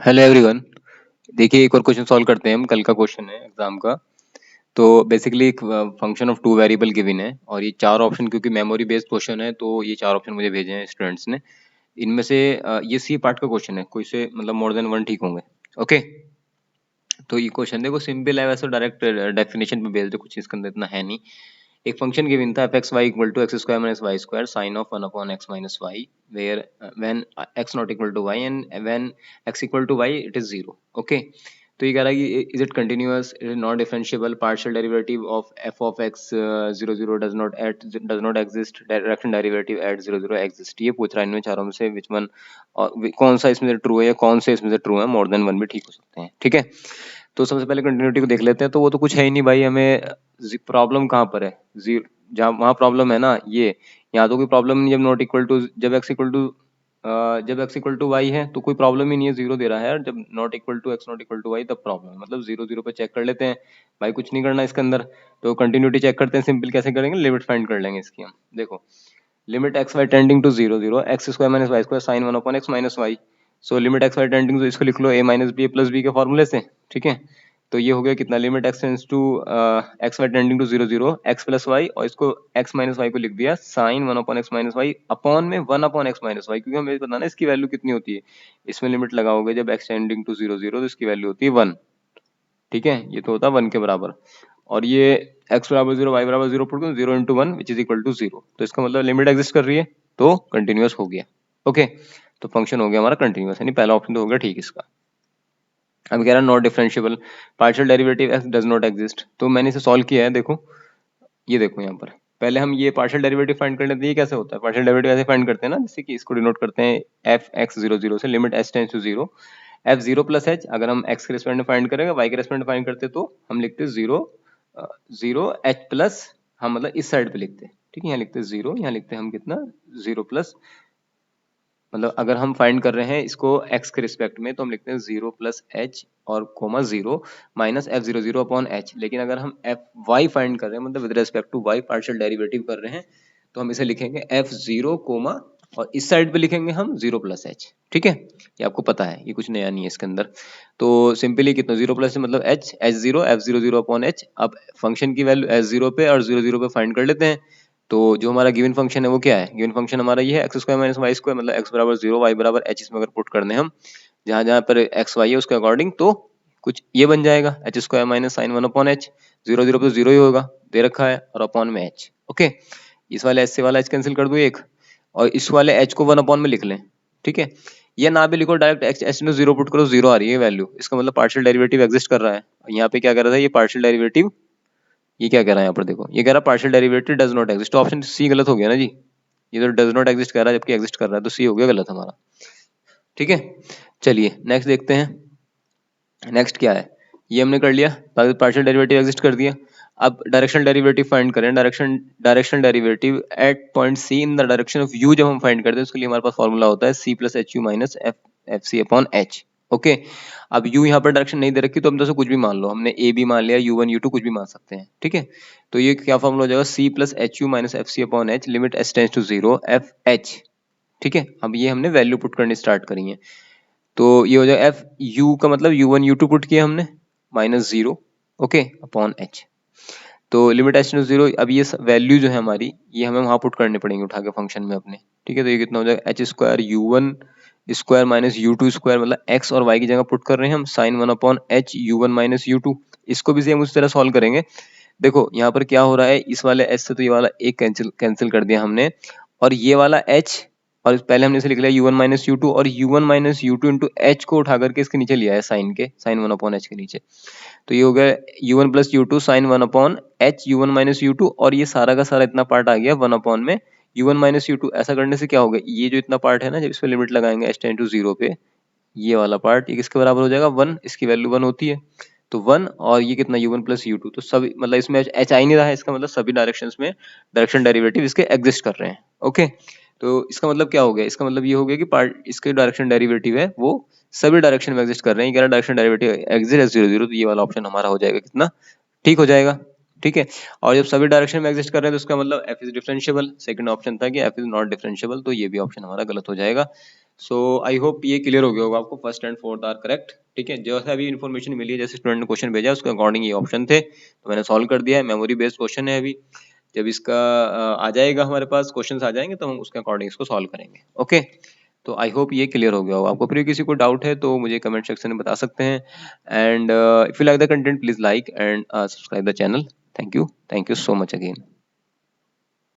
Hello everyone. देखिए एक और क्वेश्चन सॉल्व करते हैं हम। कल का क्वेश्चन है एग्जाम का। तो बेसिकली एक function of two variable given है और ये चार ऑप्शन, क्योंकि मेमोरी बेस्ड क्वेश्चन है तो ये चार ऑप्शन मुझे भेजे हैं स्टूडेंट्स ने। इनमें से ये सी पार्ट का क्वेश्चन है, कोई से मतलब मोर देन वन ठीक होंगे। ओके, तो ये क्वेश्चन देखो सिंपल है, वैसे डायरेक्ट डेफिनेशन पे बेस्ड है, कुछ इसके अंदर इतना है नहीं। एक फंक्शन गिवन था F X Y equal to X square minus Y square sine of one upon x minus Y where when X not equal to Y and when X equal to Y it is zero. Okay, तो ये कह रहा है कि is it continuous, it is not differentiable, partial derivative of F X zero zero does not exist, direction derivative at zero zero exist. ये पूछ रहा है इनमें चारों में से विच वन, और कौन सा इसमें से ट्रू है या कौन से इसमें से ट्रू है। मोर देन वन भी ठीक हो सकते हैं, ठीक है। तो सबसे पहले कंटिन्यूटी को देख लेते हैं। तो वो तो कुछ है ही नहीं भाई, हमें प्रॉब्लम कहाँ पर है, जीरो जहाँ वहाँ प्रॉब्लम है ना, ये यहाँ तो कोई प्रॉब्लम नहीं। जब नॉट इक्वल टू, जब एक्स इक्वल टू वाई है तो कोई प्रॉब्लम ही नहीं है, जीरो दे रहा है। और जब not equal to X not equal to Y तब प्रॉब्लम है, मतलब जीरो जीरो पे चेक कर लेते हैं भाई, कुछ नहीं करना इसके अंदर। तो कंटिन्यूटी चेक करते हैं, सिंपल कैसे करेंगे, लिमिट फाइंड कर लेंगे इसकी हम। देखो limit X Y tending to zero zero X square minus Y square sine one upon x minus Y. So limit X Y tending to, इसको लिख लो A minus B plus B के फॉर्मूले से, ठीक है। तो ये हो गया कितना, limit x tends to x Y tending to zero zero x plus y, और इसको एक्स माइनस वाई को लिख दिया sine one upon x minus y upon में one upon x minus y, क्योंकि हमें पता ना इसकी वैल्यू कितनी होती है। इसमें लिमिट लगाओगे जब X tending to zero zero तो इसकी वैल्यू होती है वन, ठीक है। ये तो होता है वन के बराबर। और ये x बराबर जीरो वाई बराबर जीरो पुट करो, zero into one which is equal to zero, तो इसका मतलब लिमिट एग्जिस्ट कर रही है तो कंटिन्यूअस हो गया। ओके, तो फंक्शन हो गया हमारा कंटिन्यूअस, यानी पहला ऑप्शन तो हो गया ठीक इसका। अब कह रहा है not differentiable, partial derivative x does not exist. तो मैंने इसे सॉल्व किया है, देखो ये देखो यहाँ पर। पहले हम ये पार्शियल डेरिवेटिव फाइंड कर लेते हैं। ये कैसे होता है पार्शियल डेरिवेटिव, ऐसे फाइंड करते हैं ना, जैसे कि इसको डिनोट करते हैं एफ एक्स जीरो जीरो से, limit H tends to zero F zero plus H. अगर हम एक्स के रेस्पेक्ट में फाइंड करेंगे, वाई के रेस्पेक्ट में फाइंड करते तो हम लिखते जीरो जीरो एच प्लस, हम मतलब इस साइड पे लिखते हैं, ठीक है। यहाँ लिखते जीरो, यहाँ लिखते हैं हम कितना, जीरो प्लस, मतलब अगर हम फाइंड कर रहे हैं इसको x के रिस्पेक्ट में तो हम लिखते हैं जीरो प्लस एच और comma zero minus F zero zero upon H. लेकिन अगर हम एफ वाई फाइंड कर रहे हैं, मतलब with respect to Y partial derivative कर रहे हैं, तो हम इसे लिखेंगे एफ जीरो कोमा, और इस साइड पे लिखेंगे हम जीरो प्लस एच, ठीक है। ये आपको पता है, ये कुछ नया नहीं है इसके अंदर। तो सिंपली कितना, जीरो प्लस मतलब H, H zero F zero zero upon H. अब फंक्शन की वैल्यू एच जीरो पे और जीरो जीरो पे फाइंड कर लेते हैं। तो जो हमारा गिवन फंक्शन है वो क्या है, गिवन फंक्शन हमारा ये है X square minus Y square, मतलब एक्स बराबर जीरो वाई बराबर एच। इसमें अगर पुट कर दें हम जहाँ जहाँ पर एक्स वाई है उसके अकॉर्डिंग, तो कुछ ये बन जाएगा H square minus sign one upon H. Zero zero पे जीरो ही होगा, दे रखा है, और अपॉन में एच। ओके, इस वाले एच से वाला एच कैंसिल कर दो एक, और इस वाले एच को वन अपॉन में लिख लें, ठीक है। ये ना भी लिखो, डायरेक्ट एच एच में जीरो पुट करो, जीरो आ रही है वैल्यू, इसका मतलब पार्शियल डेरिवेटिव एग्जिस्ट कर रहा है। यहाँ पे क्या कर रहा था, ये पार्शियल डेरिवेटिव, ये क्या कह रहा है यहाँ पर देखो, ये कह रहा है partial derivative does not exist. तो ऑप्शन सी गलत हो गया ना जी, ये तो डज नॉट एग्जिस्ट कह रहा है जबकि एग्जिस्ट कर रहा है, तो सी हो गया गलत हमारा, ठीक है। चलिए नेक्स्ट देखते हैं। नेक्स्ट क्या है, ये हमने कर लिया, पार्शियल डेरिवेटिव एग्जिस्ट कर दिया। अब डायरेक्शनल डेरिवेटिव फाइंड करें, directional derivative at point C in the direction of U. जब हम फाइंड करते हैं उसके लिए हमारे पास फॉर्मूला होता है C plus H U minus F F C upon H. Okay, अब u यहाँ पर डायरेक्शन नहीं दे रखी तो हम तो कुछ भी मान लो, हमने a भी मान लिया, u1 u2 कुछ भी मान सकते हैं, ठीक है। तो ये क्या फॉर्मूला हो जाएगा, c plus H U minus F C upon H, limit H tends to zero F H, ठीक है। अब ये हमने वैल्यू पुट करनी स्टार्ट करी है, तो ये हो जाएगा एफ यू का मतलब u1 u2 पुट किया हमने minus zero, okay, upon H. तो लिमिट एच टू जीरो, अब ये वैल्यू जो है हमारी ये हमें वहां पुट करने पड़ेंगे उठा के फंक्शन में अपने, ठीक है। तो ये कितना हो जाएगा H square U one square minus U two square, मतलब एक्स और वाई की जगह पुट कर रहे हैं हम sine one upon H U one minus U two. इसको भी सेम उसी तरह सॉल्व करेंगे। देखो यहाँ पर क्या हो रहा है, इस वाले एच से तो ये वाला एक कैंसिल कर दिया हमने, और ये वाला एच, और पहले हमने इसे लिख लिया u1 माइनस यू टू, और u1 minus U two into H को उठा करके इसके नीचे लिया है साइन के, साइन वन अपॉन एच के नीचे। तो ये हो गया u1 plus U two sine one upon H u1 minus U two, और ये सारा का सारा इतना पार्ट आ गया वन अपॉन में u1 माइनस यू टू। ऐसा करने से क्या होगा, ये जो इतना पार्ट है ना, जब इसमें लिमिट लगाएंगे एच टेंड टू जीरो पे, ये वाला पार्ट ये किसके बराबर हो जाएगा, वन, इसकी वैल्यू वन होती है तो वन, और ये कितना u1 प्लस यू टू, तो सभी मतलब इसमें एच आ ही नहीं रहा है, इसका मतलब सभी डायरेक्शंस में डायरेक्शन डेरिवेटिव इसके एग्जिस्ट कर रहे हैं। ओके, तो इसका मतलब क्या हो गया, इसका मतलब ये हो गया कि पार्ट इसके डायरेक्शन डेरिवेटिव है वो सभी डायरेक्शन में एग्जिस्ट कर रहे हैं। ये direction derivative exist zero zero, तो ये वाला ऑप्शन हमारा हो जाएगा कितना, ठीक हो जाएगा, ठीक है। और जब सभी डायरेक्शन में एग्जिस्ट कर रहे हैं तो उसका मतलब f is differentiable. Second option था कि f इज नॉट डिफरेंशिएबल, तो ये भी ऑप्शन हमारा गलत हो जाएगा। सो आई होप ये क्लियर हो गया होगा आपको, first and fourth are correct. ठीक है, जैसे अभी इन्फॉर्मेशन मिली है, जैसे स्टूडेंट ने क्वेश्चन भेजा उसके अकॉर्डिंग ये ऑप्शन थे, तो मैंने सॉल्व कर दिया है। मेमोरी बेस्ड क्वेश्चन है अभी, जब इसका आ जाएगा हमारे पास क्वेश्चन आ जाएंगे तो हम उसके अकॉर्डिंग इसको सॉल्व करेंगे। ओके, तो आई होप ये क्लियर हो गया होगा आपको। फिर किसी को डाउट है तो मुझे कमेंट सेक्शन में बता सकते हैं। And if you like the content please like and subscribe the channel. Thank you so much again.